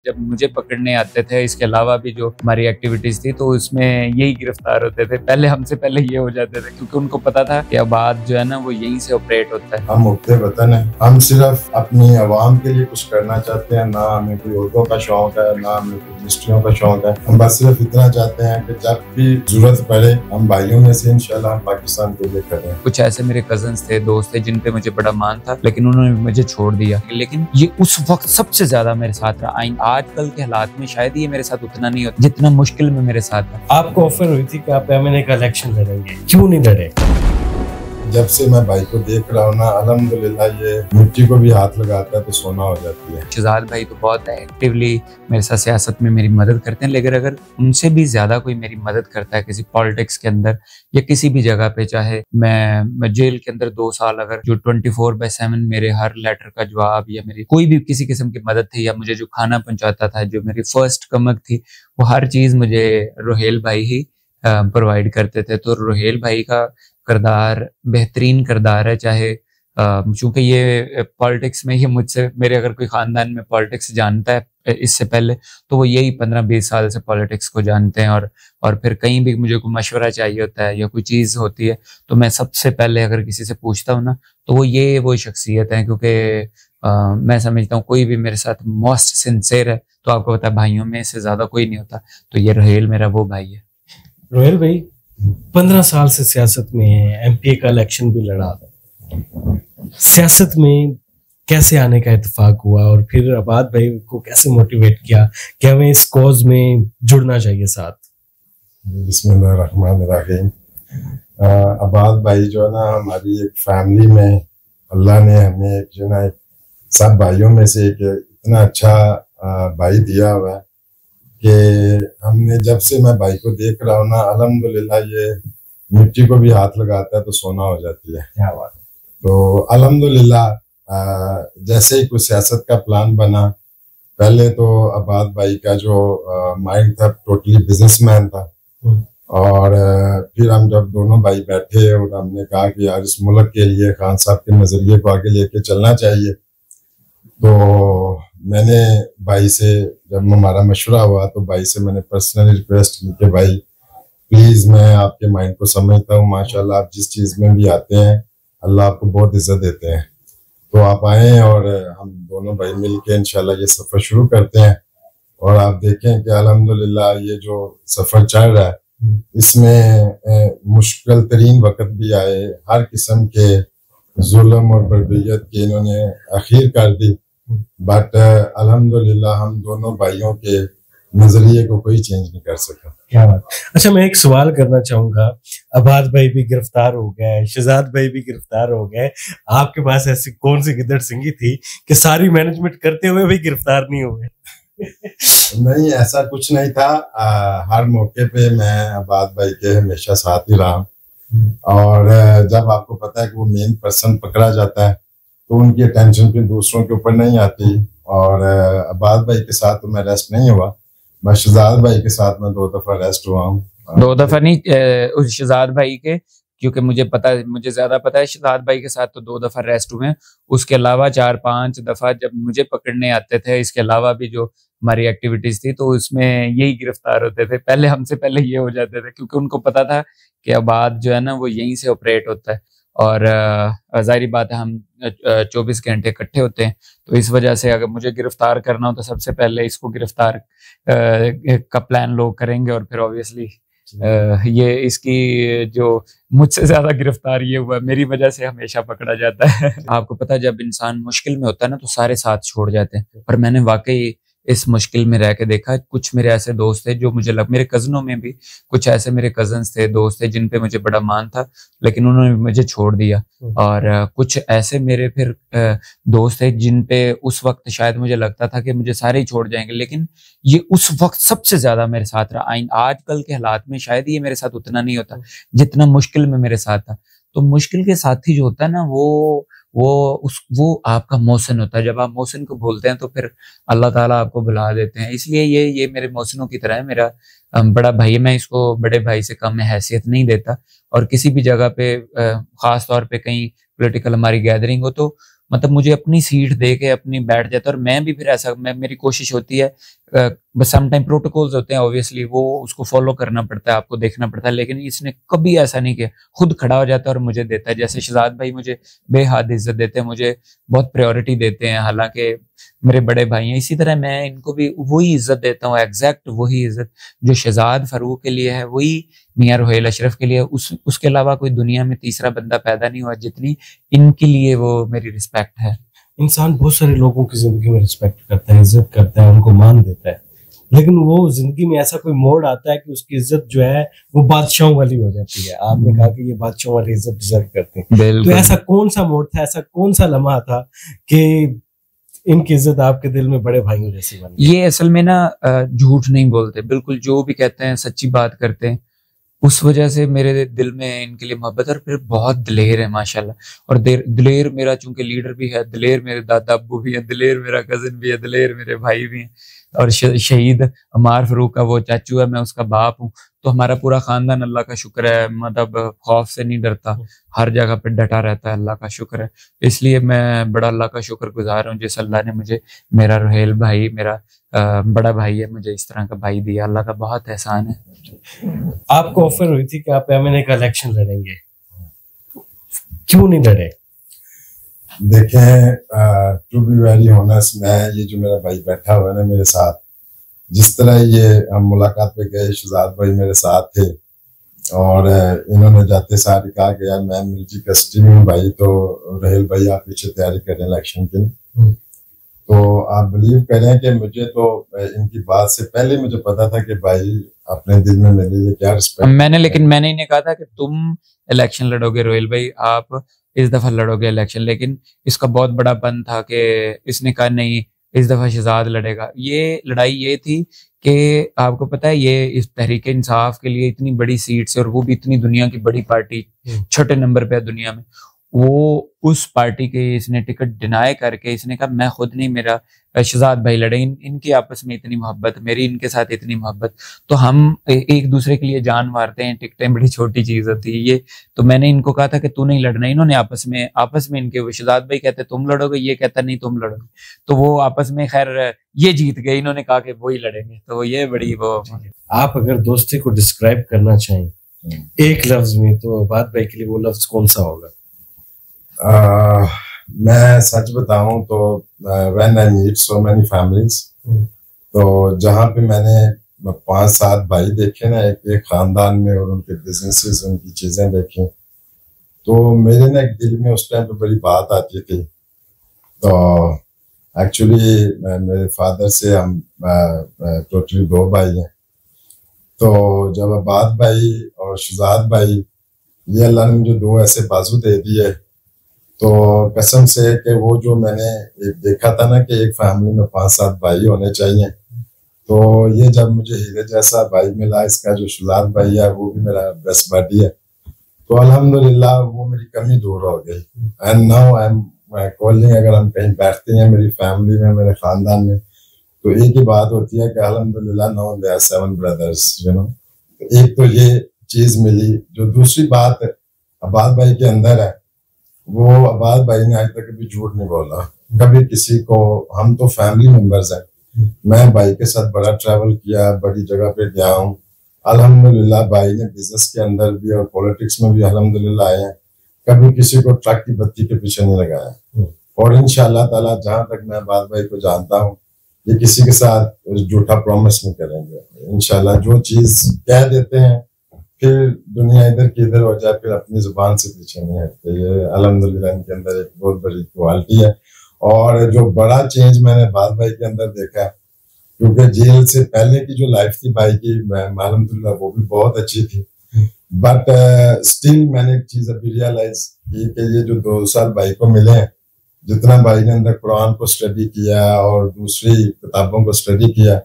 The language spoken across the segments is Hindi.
जब मुझे पकड़ने आते थे, इसके अलावा भी जो हमारी एक्टिविटीज थी तो उसमें यही गिरफ्तार होते थे। हमसे पहले ये हो जाते थे क्योंकि उनको पता था कि आबाद जो है ना वो यहीं से ऑपरेट होता है। हम मुक्ते वतन है, हम सिर्फ अपनी आवाम के लिए कुछ करना चाहते हैं। ना हमें कोई औहदों का शौक है, ना हमें कोई मिनिस्ट्रियों का शौक है। हम बस सिर्फ इतना चाहते हैं कि जब भी जरूरत पड़े हम भाइयों में से इंशाल्लाह हम पाकिस्तान के लिए करें। कुछ ऐसे मेरे कजन्स थे, दोस्त थे जिन पे मुझे बड़ा मान था, लेकिन उन्होंने मुझे छोड़ दिया। लेकिन ये उस वक्त सबसे ज्यादा मेरे साथ रहा। आजकल के हालात में शायद ये मेरे साथ उतना नहीं होता जितना मुश्किल में मेरे साथ था। आपको ऑफर हुई थी कि आप एमएनए का इलेक्शन लड़ेंगे, क्यों नहीं लड़े? जब से मैं भाई को देख रहा हूँ ना, अल्हम्दुलिल्लाह ये मिट्टी को भी हाथ लगाता है तो सोना हो जाती है। शहजाद भाई तो बहुत एक्टिवली मेरे साथ सियासत में मेरी मदद करते हैं, लेकिन अगर उनसे भी ज्यादा कोई मेरी मदद करता है किसी पॉलिटिक्स के अंदर या किसी भी जगह पे, चाहे मैं जेल के अंदर 2 साल, अगर जो 24/7 मेरे हर लेटर का जवाब या मेरी कोई भी किसी किस्म की मदद थी या मुझे जो खाना पहुंचाता था, जो मेरी फर्स्ट कमक थी, वो हर चीज मुझे रोहेल भाई ही प्रोवाइड करते थे। तो रोहेल भाई का किरदार बेहतरीन किरदार है। चाहे चूंकि ये पॉलिटिक्स में ही मुझसे, मेरे अगर कोई खानदान में पॉलिटिक्स जानता है इससे पहले तो वो यही 15-20 साल से पॉलिटिक्स को जानते हैं। और फिर कहीं भी मुझे कोई मशवरा चाहिए होता है या कोई चीज़ होती है तो मैं सबसे पहले अगर किसी से पूछता हूँ ना तो वो शख्सियत है। क्योंकि मैं समझता हूँ कोई भी मेरे साथ मोस्ट सिंसेयर है तो आपको पता है भाइयों में इससे ज़्यादा कोई नहीं होता। तो ये रोहेल मेरा वो भाई है। रोहेल भाई 15 साल से सियासत में है, एमपी का इलेक्शन भी लड़ा था। सियासत में कैसे आने का इत्तेफाक हुआ और फिर आबाद भाई को कैसे मोटिवेट किया कि हमें इस कॉज में जुड़ना चाहिए साथ? बिस्मिल्लाहिर्रहमानिर्रहीम। आबाद भाई जो है ना, हमारी एक फैमिली में अल्लाह ने हमें एक जो ना सब भाइयों में से एक इतना अच्छा भाई दिया हुआ है कि हमने जब से मैं भाई को देख रहा हूँ ना, अल्हम्दुलिल्लाह ये मिट्टी को भी हाथ लगाता है तो सोना हो जाती है। क्या बात है। तो अल्हम्दुलिल्लाह जैसे ही कुछ सियासत का प्लान बना, पहले तो आबाद भाई का जो माइंड था टोटली बिजनेसमैन था। और फिर हम जब दोनों भाई बैठे और हमने कहा कि यार इस मुल्क के लिए खान साहब के नजरिए को आगे लेके चलना चाहिए, तो मैंने भाई से, जब हमारा मशवरा हुआ तो भाई से मैंने पर्सनली रिक्वेस्ट की कि भाई प्लीज, मैं आपके माइंड को समझता हूँ, माशाल्लाह आप जिस चीज में भी आते हैं अल्लाह आपको बहुत इज्जत देते हैं, तो आप आए और हम दोनों भाई मिलके इंशाल्लाह ये सफर शुरू करते हैं। और आप देखें कि अल्हम्दुलिल्लाह ये जो सफर चल रहा है इसमें मुश्किल तरीन वक्त भी आए, हर किस्म के जुल्म और बर्बरियत की इन्होंने आखिर कर दी, बट अल्हम्दुलिल्लाह हम दोनों भाइयों के नजरिए को कोई चेंज नहीं कर सका। क्या बात। अच्छा, मैं एक सवाल करना चाहूंगा। आबाद भाई भी गिरफ्तार हो गए, शहजाद भाई भी गिरफ्तार हो गए, आपके पास ऐसी कौन सी गिद्दड़ सिंगी थी कि सारी मैनेजमेंट करते हुए भी गिरफ्तार नहीं हुए? नहीं, ऐसा कुछ नहीं था। हर मौके पे मैं आबाद भाई के हमेशा साथ ही रहा। और जब आपको पता है कि वो मेन पर्सन पकड़ा जाता है तो उनकी अटेंशन फिर दूसरों के ऊपर नहीं आती। और आबाद भाई के साथ तो मैं अरेस्ट नहीं हुआ, मैं शहजाद भाई के साथ मैं 2 दफा अरेस्ट हुआ हूँ। 2 दफा नहीं, उस शहजाद भाई के, क्योंकि मुझे ज्यादा पता है, शहजाद भाई के साथ तो 2 दफा अरेस्ट हुए हैं। उसके अलावा 4-5 दफा जब मुझे पकड़ने आते थे, इसके अलावा भी जो हमारी एक्टिविटीज थी तो उसमें यही गिरफ्तार होते थे। हमसे पहले ये हो जाते थे क्योंकि उनको पता था कि आबाद जो है ना वो यहीं से ऑपरेट होता है। और जाहिर बात है हम 24 घंटे इकट्ठे होते हैं, तो इस वजह से अगर मुझे गिरफ्तार करना हो तो सबसे पहले इसको गिरफ्तार का प्लान लोग करेंगे। और फिर ऑब्वियसली ये इसकी जो मुझसे ज्यादा गिरफ्तार ये हुआ, मेरी वजह से हमेशा पकड़ा जाता है। आपको पता है जब इंसान मुश्किल में होता है ना तो सारे साथ छोड़ जाते हैं, और मैंने वाकई इस मुश्किल में रह के देखा। कुछ मेरे ऐसे दोस्त थे जो मेरे कजनों में भी कुछ ऐसे मेरे कजन्स थे, दोस्त थे जिन पे मुझे बड़ा मान था, लेकिन उन्होंने मुझे छोड़ दिया। और कुछ ऐसे मेरे फिर दोस्त थे जिन पे उस वक्त शायद मुझे लगता था कि मुझे सारे ही छोड़ जाएंगे, लेकिन ये उस वक्त सबसे ज्यादा मेरे साथ रहा। आजकल के हालात में शायद ये मेरे साथ उतना नहीं होता जितना मुश्किल में मेरे साथ था। तो मुश्किल के साथी जो होता है ना वो आपका मोहसिन होता है। जब आप मोहसिन को भूलते हैं तो फिर अल्लाह ताला आपको बुला देते हैं। इसलिए ये मेरे मोहसिनों की तरह है। मेरा बड़ा भाई, मैं इसको बड़े भाई से कम हैसियत नहीं देता। और किसी भी जगह पे खास तौर पे कहीं पॉलिटिकल हमारी गैदरिंग हो तो मतलब मुझे अपनी सीट दे के अपनी बैठ जाता है। और मैं भी फिर ऐसा, मेरी कोशिश होती है, बस सम टाइम प्रोटोकॉल्स होते हैं ऑब्वियसली, वो उसको फॉलो करना पड़ता है, आपको देखना पड़ता है, लेकिन इसने कभी ऐसा नहीं किया, खुद खड़ा हो जाता है और मुझे देता है। जैसे शहजाद भाई मुझे बेहद इज्जत देते हैं, मुझे बहुत प्रायोरिटी देते हैं, हालांकि मेरे बड़े भाई हैं, इसी तरह मैं इनको भी वही इज्जत देता हूँ, एग्जैक्ट वही इज्जत जो शहजाद फारूक के लिए है, वही मियां रोहेल अशरफ के लिए। उसके अलावा कोई दुनिया में तीसरा बंदा पैदा नहीं हुआ जितनी इनके लिए वो मेरी रिस्पेक्ट है। इंसान बहुत सारे लोगों की जिंदगी में रिस्पेक्ट करता है, इज्जत करता है, उनको मान देता है, लेकिन वो जिंदगी में ऐसा कोई मोड़ आता है कि उसकी इज्जत जो है वो बादशाहों वाली हो जाती है। आपने कहा कि ये बादशाहों वाली इज्जत डिजर्व करते हैं, तो ऐसा कौन सा मोड़ था, ऐसा कौन सा लम्हा था कि इनकी इज्जत आपके दिल में बड़े भाइयों जैसी बन गई? ये असल में ना झूठ नहीं बोलते, बिल्कुल जो भी कहते हैं सच्ची बात करते हैं, उस वजह से मेरे दिल में इनके लिए मोहब्बत है। और फिर बहुत दिलेर है माशाल्लाह, और दिलेर मेरा चूंकि लीडर भी है, दिलेर मेरे दादा अब्बू भी है, दिलेर मेरा कजिन भी है, दिलेर मेरे भाई भी हैं, और शहीद अमार फारूक का वो चाचू है, मैं उसका बाप हूँ। तो हमारा पूरा खानदान अल्लाह का शुक्र है, मतलब खौफ से नहीं डरता, हर जगह पे डटा रहता है, अल्लाह का शुक्र है। इसलिए मैं बड़ा अल्लाह का शुक्र गुजार हूँ जिस अल्लाह ने मुझे मेरा रोहेल भाई, मेरा बड़ा भाई है, मुझे इस तरह का भाई दिया, अल्लाह का बहुत एहसान है। आपको ऑफर हुई थी कि आप एमएनए का इलेक्शन लड़ेंगे, क्यों नहीं लड़े? देखें, टू बी वेरी ऑनेस्ट, मैं ये जो मेरा भाई बैठा हुआ है ना मेरे साथ, जिस तरह ये हम मुलाकात पे गए, शहजाद भाई मेरे साथ थे और इन्होंने जाते सार कहा कि यार मैं मिलिट्री कस्टडी में हूँ भाई, तो रोहेल भाई आप पीछे तैयारी करें इलेक्शन की। तो आप बिलीव करें कि मुझे तो इनकी बात से पहले मुझे पता था कि भाई अपने दिल में मेरे लिए क्या रिस्पेक्ट। लेकिन मैंने इन्हें कहा था कि तुम इलेक्शन लड़ोगे रोहेल भाई, आप इस दफा लड़ोगे इलेक्शन, लेकिन इसका बहुत बड़ा पन था कि इसने कहा नहीं इस दफा शहजाद लड़ेगा। ये लड़ाई ये थी कि आपको पता है ये इस तहरीक इंसाफ के लिए इतनी बड़ी सीट से, और वो भी इतनी दुनिया की बड़ी पार्टी, छोटे नंबर पे है दुनिया में, वो उस पार्टी के इसने टिकट डिनाई करके इसने कहा मैं खुद नहीं, मेरा शहजाद भाई लड़े। इनकी आपस में इतनी मोहब्बत, मेरी इनके साथ इतनी मोहब्बत, तो हम एक दूसरे के लिए जान मारते हैं, टिकटें बड़ी छोटी चीज होती है ये। तो मैंने इनको कहा था कि तू नहीं लड़ना, इन्होंने आपस में इनके शहजाद भाई कहते तुम लड़ोगे, ये कहता नहीं तुम लड़ोगे, तो वो आपस में खैर ये जीत गए, इन्होंने कहा कि वो ही लड़ेंगे। तो ये बड़ी वो। आप अगर दोस्ती को डिस्क्राइब करना चाहें एक लफ्ज में, तो बात भाई के लिए वो लफ्ज कौन सा होगा? मैं सच बताऊं तो when I meet so many families, तो जहाँ पे मैंने 5-7 भाई देखे ना एक खानदान में, और उनके बिजनेसेस, उनकी चीजें देखी, तो मेरे ना एक दिल में उस टाइम पे बड़ी बात आती थी। तो एक्चुअली मेरे फादर से हम टोटली 2 भाई हैं, तो जब अब्बास भाई और शहजाद भाई, ये अल्लाह ने मुझे 2 ऐसे बाजू दे दिए, तो कसम से कि वो जो मैंने एक देखा था ना कि एक फैमिली में 5-7 भाई होने चाहिए, तो ये जब मुझे हीरे जैसा भाई मिला, इसका जो शहजाद भाई है वो भी मेरा बेस्ट बडी है, तो अल्हम्दुलिल्लाह वो मेरी कमी दूर हो गई। And now I am calling, अगर हम कहीं बैठते हैं मेरी फैमिली में, मेरे खानदान में, तो एक ही बात होती है कि अल्हम्दुलिल्लाह now there are 7 brothers, you know. एक तो ये चीज मिली। जो दूसरी बात अब्बास भाई के अंदर है, वो अब्बास भाई ने आज तक कभी झूठ नहीं बोला, कभी किसी को। हम तो फैमिली मेंबर्स हैं, मैं भाई के साथ बड़ा ट्रैवल किया, बड़ी जगह पे गया हूँ, अल्हम्दुलिल्लाह। भाई ने बिजनेस के अंदर भी और पॉलिटिक्स में भी अल्हम्दुलिल्लाह आए हैं, कभी किसी को ट्रक की बत्ती के पीछे नहीं लगाया। और इंशाअल्लाह ताला जहां तक मैं अब्बास भाई को जानता हूँ, ये किसी के साथ झूठा प्रॉमिस नहीं करेंगे इंशाअल्लाह। जो चीज कह देते हैं फिर दुनिया इधर की इधर हो जाए, फिर अपनी जुबान से पीछे नहीं हटते। ये अल्हम्दुलिल्लाह इनके अंदर एक बहुत बड़ी क्वालिटी है। और जो बड़ा चेंज मैंने अब्बास भाई के अंदर देखा, क्योंकि जेल से पहले की जो लाइफ थी भाई की, अल्हम्दुलिल्लाह वो भी बहुत अच्छी थी, बट स्टिल मैंने एक चीज अभी रियलाइज की कि ये जो 2 साल भाई को मिले हैं, जितना भाई ने अंदर कुरान को स्टडी किया और दूसरी किताबों को स्टडी किया,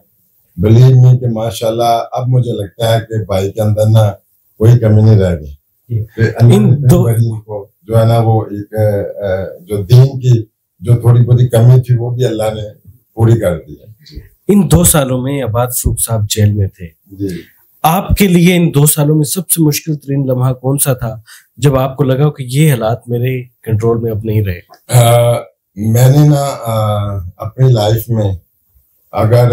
बिलीव मी कि माशाल्लाह अब मुझे लगता है कि भाई के अंदर ना कोई कमी नहीं रह गई। इन 2 को जो है ना, वो एक जो दीन की जो थोड़ी बहुत कमी थी वो भी अल्लाह ने पूरी कर दी है। इन 2 सालों में अब्बास फारूक साहब जेल में थे जी। आपके लिए इन 2 सालों में सबसे मुश्किल तरीन लम्हा कौन सा था, जब आपको लगा कि ये हालात मेरे कंट्रोल में अब नहीं रहे? मैंने ना अपनी लाइफ में अगर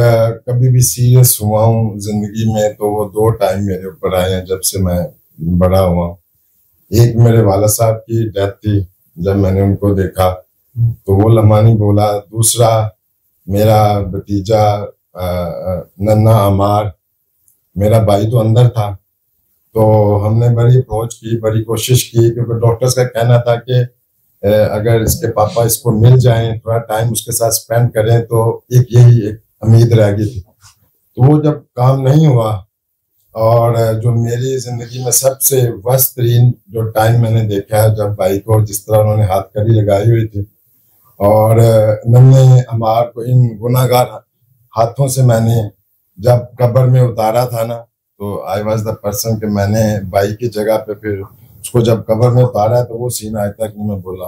कभी भी सीरियस हुआ हूँ जिंदगी में, तो वो 2 टाइम मेरे ऊपर आए हैं जब से मैं बड़ा हुआ हूँ। एक मेरे वाला साहब की डेथ थी, जब मैंने उनको देखा तो वो लम्हा नहीं बोला। दूसरा मेरा भतीजा नन्ना अमार, मेरा भाई तो अंदर था, तो हमने बड़ी अप्रोच की, बड़ी कोशिश की, क्योंकि डॉक्टर्स का कहना था कि अगर इसके पापा इसको मिल जाएं, थोड़ा टाइम उसके साथ स्पेंड करें, तो यही एक उम्मीद रह गई थी। तो वो जब काम नहीं हुआ, और जो मेरी जिंदगी में सबसे वर्स्ट तरीन जो टाइम मैंने देखा है, जब भाई को जिस तरह उन्होंने हाथकड़ी लगाई हुई थी, और नन्हे अमार को इन गुनाहगार हाथों से मैंने जब कब्र में उतारा था ना, तो आई वॉज द पर्सन कि मैंने भाई की जगह पे फिर उसको जब कब्र में उतारा, तो वो सीन आज तक नहीं मैं बोला।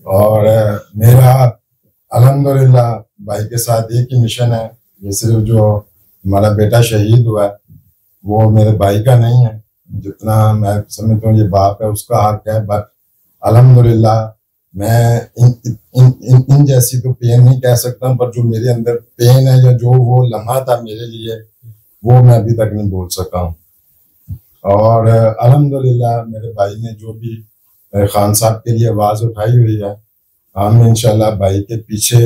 और मेरा अल्हम्दुलिल्लाह भाई के साथ एक ही मिशन है, ये सिर्फ जो हमारा बेटा शहीद हुआ है वो मेरे भाई का नहीं है, जितना मैं समझता हूँ ये बाप है उसका हक है। बट अल्हम्दुलिल्लाह मैं इन जैसी तो पेन नहीं कह सकता, पर जो मेरे अंदर पेन है या जो वो लम्हा था मेरे लिए, वो मैं अभी तक नहीं बोल सका हूँ। और अल्हम्दुलिल्लाह मेरे भाई ने जो भी खान साहब के लिए आवाज़ उठाई हुई है, हम इंशाल्लाह भाई के पीछे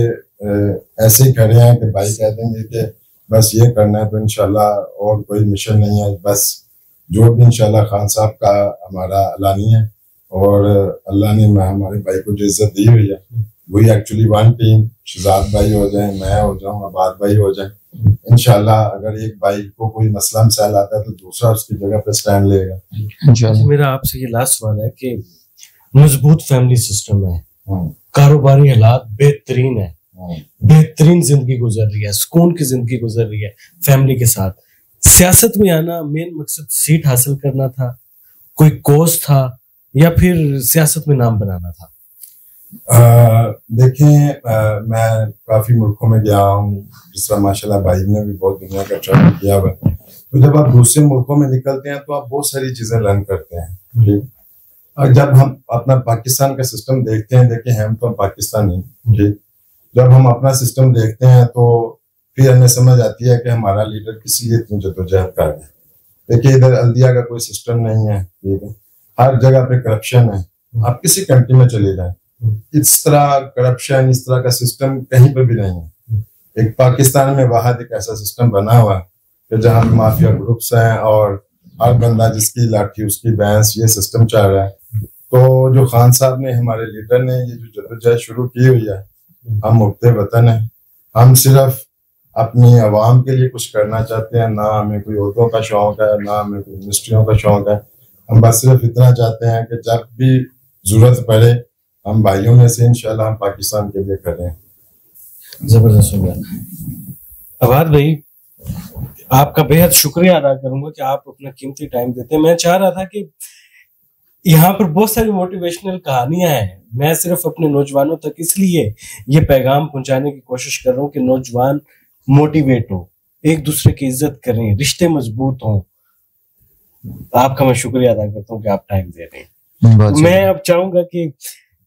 ऐसे ही खड़े हैं कि भाई कह देंगे कि बस ये करना है, तो इंशाल्लाह और कोई मिशन नहीं है, बस जो भी इंशाल्लाह खान साहब का हमारा अलानी है, और अल्लाह ने हमारे भाई को जो इज्जत दी हुई है वही एक्चुअली वन टीम, शहजाद भाई हो जाए, मैं हो जाऊँ, आबाद भाई हो जाए, इंशाल्लाह अगर एक भाई को कोई मसला मसाइल आता है तो दूसरा उसकी जगह पे स्टैंड लेगा। मेरा आपसे ये लास्ट सवाल है कि मजबूत फैमिली सिस्टम है, कारोबारी हालात बेहतरीन है, बेहतरीन जिंदगी गुजर रही है, सुकून की जिंदगी गुजर रही है फैमिली के साथ, सियासत में आना मेन मकसद सीट हासिल करना था, कोई कोर्स था, या फिर सियासत में नाम बनाना था? देखें, मैं काफी मुल्कों में गया हूँ, जिस तरह माशाल्लाह भाई ने भी बहुत दुनिया का ट्रैवल किया हुआ है, तो जब आप दूसरे मुल्कों में निकलते हैं तो आप बहुत सारी चीजें लर्न करते हैं, ठीक। और जब हम अपना पाकिस्तान का सिस्टम देखते हैं, देखिए हम तो पाकिस्तानी, ठीक, जब हम अपना सिस्टम देखते हैं तो फिर हमें समझ आती है कि हमारा लीडर किस लिए इतनी जद्दोजहद कर रहे हैं। देखिए इधर अल्दिया का कोई सिस्टम नहीं है, ठीक है, हर जगह पे करप्शन है, आप किसी कंट्री में चले जाएं, इस तरह करप्शन, इस तरह का सिस्टम कहीं पे भी नहीं है। एक पाकिस्तान में वाहिद एक ऐसा सिस्टम बना हुआ है कि जहाँ माफिया ग्रुप्स हैं और हर बंदा जिसकी लाठी उसकी भैंस, ये सिस्टम चल रहा है। तो जो खान साहब ने, हमारे लीडर ने ये जो जद्दोजहद शुरू की हुई है, हम मुफ्ते वतन हैं, हम सिर्फ अपनी आवाम के लिए कुछ करना चाहते हैं, ना हमें कोई ओहदों का शौक है, ना हमें कोई मिनिस्ट्रियों का शौक है, हम बस सिर्फ इतना चाहते हैं कि जब भी जरूरत पड़े हम भाइयों में से इंशाल्लाह हम पाकिस्तान के लिए करें। जबरदस्त हो गया। आबाद भाई, आपका बेहद शुक्रिया अदा करूंगा कि आप अपना कीमती टाइम देते हैं। मैं चाह रहा था कि यहाँ पर बहुत सारी मोटिवेशनल कहानियां हैं, मैं सिर्फ अपने नौजवानों तक इसलिए ये पैगाम पहुंचाने की कोशिश कर रहा हूँ कि नौजवान मोटिवेट हो, एक दूसरे की इज्जत करें, रिश्ते मजबूत हों। आपका मैं शुक्रिया अदा करता हूँ कि आप टाइम दे रहे हैं। मैं अब चाहूंगा कि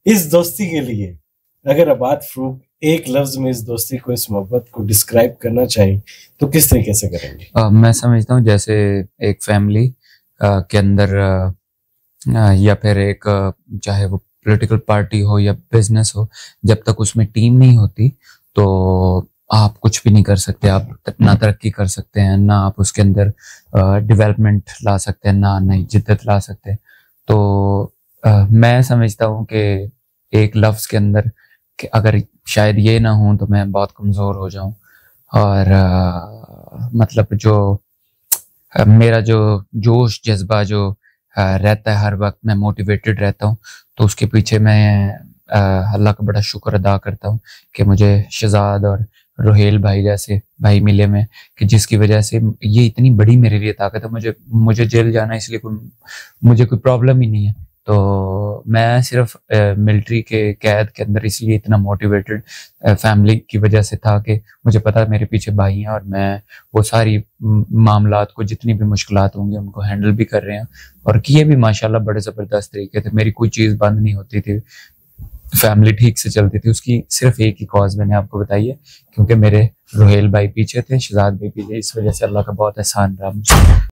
इस दोस्ती के लिए अगर आबाद फरूक एक लफ्ज में इस दोस्ती को, इस मोहब्बत को डिस्क्राइब करना चाहिए तो किस तरीके से करेंगे? मैं समझता हूँ जैसे एक फैमिली के अंदर या फिर एक चाहे वो पॉलिटिकल पार्टी हो या बिजनेस हो, जब तक उसमें टीम नहीं होती तो आप कुछ भी नहीं कर सकते। आप ना तरक्की कर सकते हैं, ना आप उसके अंदर डेवलपमेंट ला सकते हैं, ना नई जिद्दत ला सकते। तो मैं समझता हूँ कि एक लफ्ज के अंदर कि अगर शायद ये ना हो तो मैं बहुत कमज़ोर हो जाऊं, और मतलब जो मेरा जो जोश जज्बा जो रहता है, हर वक्त मैं मोटिवेटेड रहता हूँ, तो उसके पीछे मैं अल्लाह का बड़ा शुक्र अदा करता हूँ कि मुझे शहजाद और रोहेल भाई जैसे भाई मिले में, कि जिसकी वजह से ये इतनी बड़ी मेरे लिए ताकत है। मुझे जेल जाना इसलिए मुझे कोई प्रॉब्लम ही नहीं है। तो मैं सिर्फ मिलिट्री के कैद के अंदर इसलिए इतना मोटिवेटेड फैमिली की वजह से था कि मुझे पता है मेरे पीछे भाई हैं और मैं वो सारी मामलात को, जितनी भी मुश्किलात होंगी उनको हैंडल भी कर रहे हैं, और किए भी माशाल्लाह बड़े ज़बरदस्त तरीके थे। मेरी कोई चीज़ बंद नहीं होती थी, फैमिली ठीक से चलती थी। उसकी सिर्फ एक ही कॉज मैंने आपको बताई है, क्योंकि मेरे रोहेल भाई पीछे थे, शहजाद भाई पीछे, इस वजह से अल्लाह का बहुत एहसान रहा मुझे।